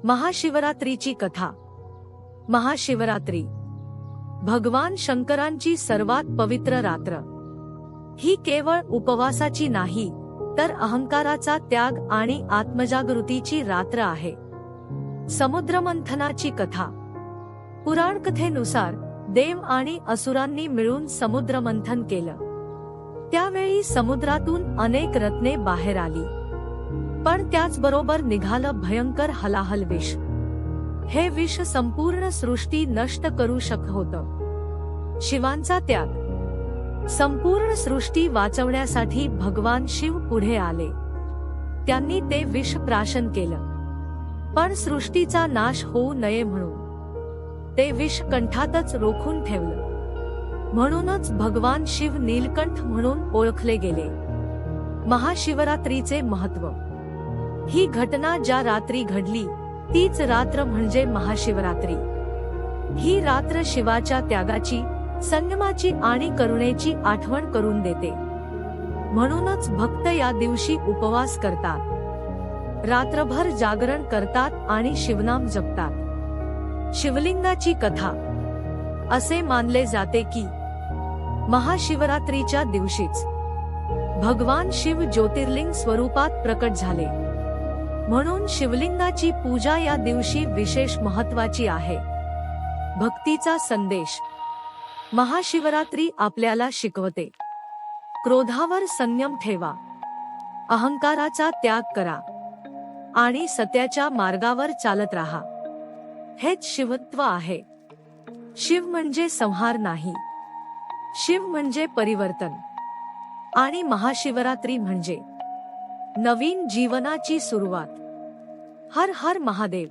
महाशिवरात्रीची कथा. महाशिवरात्री भगवान शंकरांची सर्वात पवित्र रात्र. ही केवळ उपवासाची नाही, तर अहंकाराचा त्याग आणि आत्मजागृतीची रात्र आहे. समुद्रमंथनाची कथा. पुराणकथेनुसार देव आणि असुरांनी मिळून समुद्रमंथन केलं. त्यावेळी समुद्रातून अनेक रत्ने बाहेर आली, पण त्याचबरोबर निघालं भयंकर हलाहल विष. हे विष संपूर्ण सृष्टी नष्ट करू शकत होतं. शिवांचा त्याग. संपूर्ण सृष्टी वाचवण्यासाठी भगवान शिव पुढे आले. त्यांनी ते विष प्राशन केलं, पण सृष्टीचा नाश होऊ नये म्हणून ते विष कंठातच रोखून ठेवलं. म्हणूनच भगवान शिव नीलकंठ म्हणून ओळखले गेले. महाशिवरात्रीचे महत्त्व. ही घटना ज्या रात्री घडली तीच रात्र म्हणजे महाशिवरात्री. ही रात्र शिवाच्या त्यागाची, संयमाची आणि करुणेची आठवण करून देते. म्हणूनच भक्त या दिवशी उपवास करतात, रात्रभर जागरण करतात आणि शिवनाम जपतात. शिवलिंगाची कथा. असे मानले जाते की महाशिवरात्रीच्या दिवशीच भगवान शिव ज्योतिर्लिंग स्वरूपात प्रकट झाले. म्हणून शिवलिंगाची पूजा या दिवशी विशेष महत्त्वाची आहे. भक्तीचा संदेश. महाशिवरात्री आपल्याला शिकवते, क्रोधावर संयम ठेवा, अहंकाराचा त्याग करा आणि सत्याच्या मार्गावर चालत राहा. हेच शिवत्व आहे. शिव म्हणजे संहार नाही, शिव म्हणजे परिवर्तन. आणि महाशिवरात्री म्हणजे नवीन जीवनाची सुरुवात. हर हर महादेव.